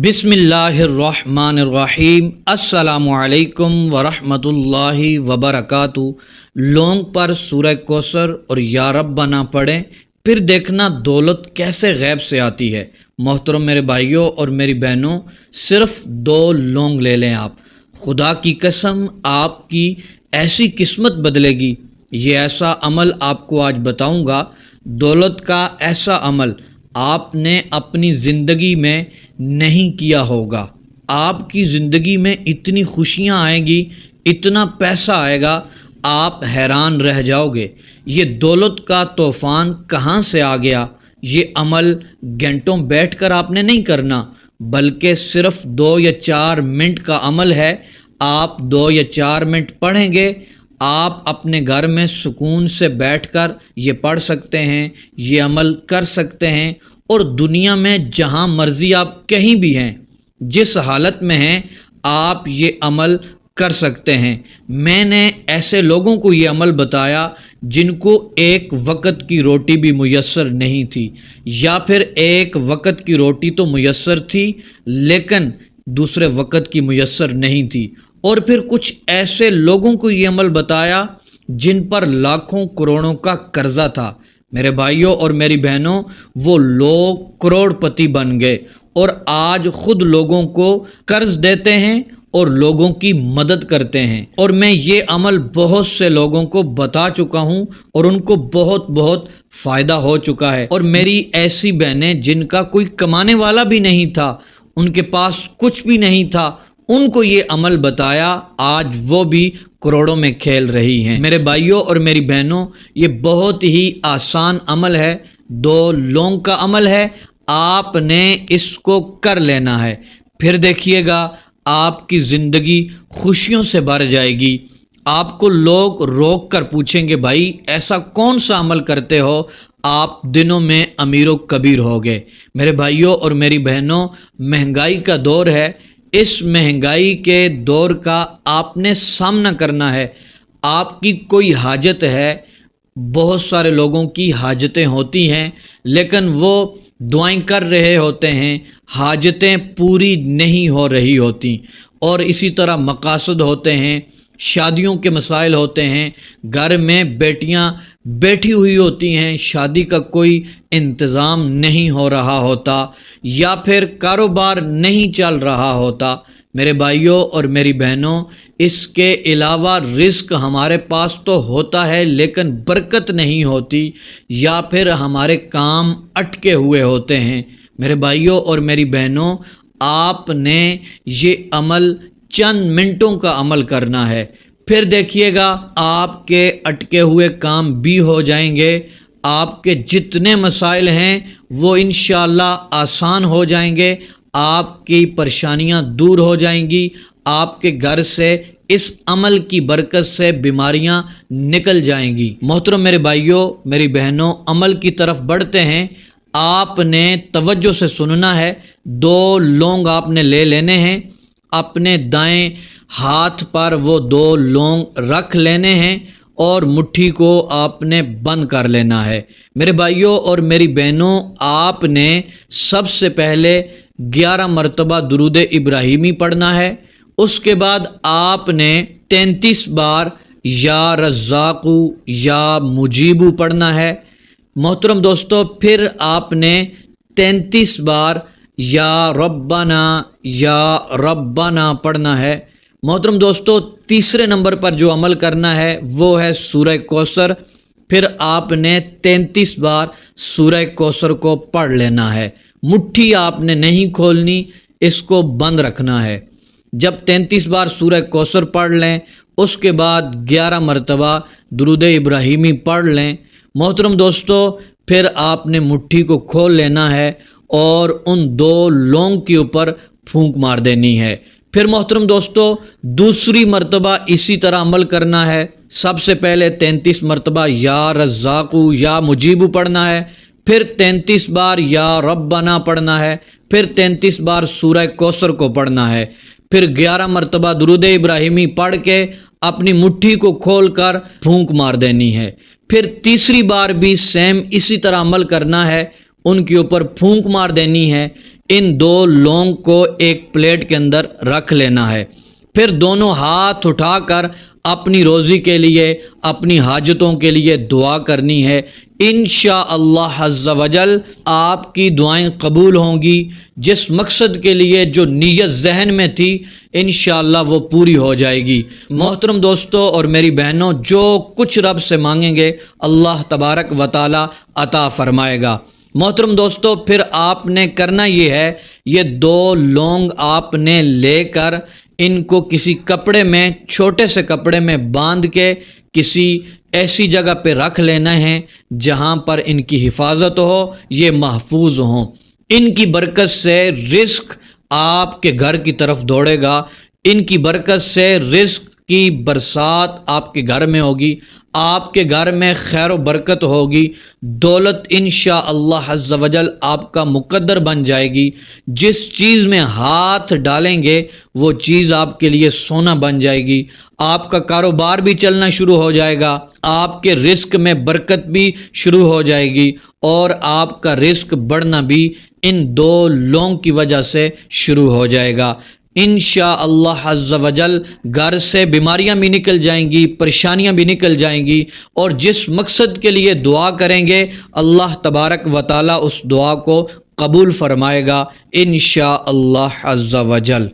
بسم اللہ الرحمن الرحیم۔ السلام علیکم ورحمۃ اللہ وبرکاتہ۔ لونگ پر سورہ کوثر اور یا ربنا پڑھیں، پھر دیکھنا دولت کیسے غیب سے آتی ہے۔ محترم میرے بھائیوں اور میری بہنوں، صرف 2 لونگ لے لیں آپ، خدا کی قسم آپ کی ایسی قسمت بدلے گی۔ یہ ایسا عمل آپ کو آج بتاؤں گا، دولت کا ایسا عمل آپ نے اپنی زندگی میں نہیں کیا ہوگا۔ آپ کی زندگی میں اتنی خوشیاں آئیں گی، اتنا پیسہ آئے گا، آپ حیران رہ جاؤ گے۔ یہ دولت کا طوفان کہاں سے آ گیا؟ یہ عمل گھنٹوں بیٹھ کر آپ نے نہیں کرنا، بلکہ صرف 2 یا 4 منٹ کا عمل ہے۔ آپ 2 یا 4 منٹ پڑھیں گے، آپ اپنے گھر میں سکون سے بیٹھ کر یہ پڑھ سکتے ہیں، یہ عمل کر سکتے ہیں، اور دنیا میں جہاں مرضی آپ کہیں بھی ہیں، جس حالت میں ہیں، آپ یہ عمل کر سکتے ہیں۔ میں نے ایسے لوگوں کو یہ عمل بتایا جن کو ایک وقت کی روٹی بھی میسر نہیں تھی، یا پھر ایک وقت کی روٹی تو میسر تھی لیکن دوسرے وقت کی میسر نہیں تھی، اور پھر کچھ ایسے لوگوں کو یہ عمل بتایا جن پر لاکھوں کروڑوں کا قرضہ تھا۔ میرے بھائیوں اور میری بہنوں، وہ لوگ کروڑ پتی بن گئے اور آج خود لوگوں کو قرض دیتے ہیں اور لوگوں کی مدد کرتے ہیں۔ اور میں یہ عمل بہت سے لوگوں کو بتا چکا ہوں اور ان کو بہت فائدہ ہو چکا ہے۔ اور میری ایسی بہنیں جن کا کوئی کمانے والا بھی نہیں تھا، ان کے پاس کچھ بھی نہیں تھا، ان کو یہ عمل بتایا، آج وہ بھی کروڑوں میں کھیل رہی ہیں۔ میرے بھائیوں اور میری بہنوں، یہ بہت ہی آسان عمل ہے، 2 لونگ کا عمل ہے، آپ نے اس کو کر لینا ہے، پھر دیکھیے گا آپ کی زندگی خوشیوں سے بھر جائے گی۔ آپ کو لوگ روک کر پوچھیں گے، بھائی ایسا کون سا عمل کرتے ہو، آپ دنوں میں امیر و کبیر ہو گئے۔ میرے بھائیوں اور میری بہنوں، مہنگائی کا دور ہے، اس مہنگائی کے دور کا آپ نے سامنا کرنا ہے۔ آپ کی کوئی حاجت ہے، بہت سارے لوگوں کی حاجتیں ہوتی ہیں لیکن وہ دعائیں کر رہے ہوتے ہیں، حاجتیں پوری نہیں ہو رہی ہوتی، اور اسی طرح مقاصد ہوتے ہیں، شادیوں کے مسائل ہوتے ہیں، گھر میں بیٹیاں بیٹھی ہوئی ہوتی ہیں، شادی کا کوئی انتظام نہیں ہو رہا ہوتا، یا پھر کاروبار نہیں چل رہا ہوتا۔ میرے بھائیوں اور میری بہنوں، اس کے علاوہ رزق ہمارے پاس تو ہوتا ہے لیکن برکت نہیں ہوتی، یا پھر ہمارے کام اٹکے ہوئے ہوتے ہیں۔ میرے بھائیوں اور میری بہنوں، آپ نے یہ عمل چند منٹوں کا عمل کرنا ہے، پھر دیکھیے گا آپ کے اٹکے ہوئے کام بھی ہو جائیں گے، آپ کے جتنے مسائل ہیں وہ انشاءاللہ آسان ہو جائیں گے، آپ کی پریشانیاں دور ہو جائیں گی، آپ کے گھر سے اس عمل کی برکت سے بیماریاں نکل جائیں گی۔ محترم میرے بھائیوں میری بہنوں، عمل کی طرف بڑھتے ہیں۔ آپ نے توجہ سے سننا ہے، 2 لونگ آپ نے لے لینے ہیں، اپنے دائیں ہاتھ پر وہ 2 لونگ رکھ لینے ہیں اور مٹھی کو آپ نے بند کر لینا ہے۔ میرے بھائیوں اور میری بہنوں، آپ نے سب سے پہلے 11 مرتبہ درود ابراہیمی پڑھنا ہے، اس کے بعد آپ نے 33 بار یا رزاق یا مجیب پڑھنا ہے۔ محترم دوستو، پھر آپ نے 33 بار یا ربنا پڑھنا ہے۔ محترم دوستو، تیسرے نمبر پر جو عمل کرنا ہے وہ ہے سورہ کوثر، پھر آپ نے 33 بار سورہ کوثر کو پڑھ لینا ہے۔ مٹھی آپ نے نہیں کھولنی، اس کو بند رکھنا ہے۔ جب 33 بار سورہ کوثر پڑھ لیں، اس کے بعد 11 مرتبہ درود ابراہیمی پڑھ لیں۔ محترم دوستو، پھر آپ نے مٹھی کو کھول لینا ہے اور ان 2 لونگ کے اوپر پھونک مار دینی ہے۔ پھر محترم دوستو، دوسری مرتبہ اسی طرح عمل کرنا ہے۔ سب سے پہلے 33 مرتبہ یا رزاق یا مجیب پڑھنا ہے، پھر 33 بار یا ربنا پڑھنا ہے، پھر 33 بار سورہ کوثر کو پڑھنا ہے، پھر 11 مرتبہ درود ابراہیمی پڑھ کے اپنی مٹھی کو کھول کر پھونک مار دینی ہے۔ پھر تیسری بار بھی سیم اسی طرح عمل کرنا ہے، ان کے اوپر پھونک مار دینی ہے۔ ان 2 لونگ کو ایک پلیٹ کے اندر رکھ لینا ہے۔ پھر دونوں ہاتھ اٹھا کر اپنی روزی کے لیے، اپنی حاجتوں کے لیے دعا کرنی ہے۔ انشاءاللہ عز و جل آپ کی دعائیں قبول ہوں گی۔ جس مقصد کے لیے جو نیت ذہن میں تھی انشاءاللہ وہ پوری ہو جائے گی۔ محترم دوستو اور میری بہنوں، جو کچھ رب سے مانگیں گے اللہ تبارک و تعالی عطا فرمائے گا۔ محترم دوستو، پھر آپ نے کرنا یہ ہے، یہ 2 لونگ آپ نے لے کر ان کو کسی کپڑے میں، چھوٹے سے کپڑے میں باندھ کے کسی ایسی جگہ پہ رکھ لینا ہے جہاں پر ان کی حفاظت ہو، یہ محفوظ ہوں۔ ان کی برکت سے رزق آپ کے گھر کی طرف دوڑے گا، ان کی برکت سے رزق کی برسات آپ کے گھر میں ہوگی، آپ کے گھر میں خیر و برکت ہوگی، دولت انشاءاللہ عز و جل آپ کا مقدر بن جائے گی۔ جس چیز میں ہاتھ ڈالیں گے وہ چیز آپ کے لیے سونا بن جائے گی، آپ کا کاروبار بھی چلنا شروع ہو جائے گا، آپ کے رزق میں برکت بھی شروع ہو جائے گی، اور آپ کا رزق بڑھنا بھی ان 2 لونگ کی وجہ سے شروع ہو جائے گا۔ انشاءاللہ عز و جل گھر سے بیماریاں بھی نکل جائیں گی، پریشانیاں بھی نکل جائیں گی، اور جس مقصد کے لیے دعا کریں گے اللہ تبارک و تعالی اس دعا کو قبول فرمائے گا انشاءاللہ عز و جل۔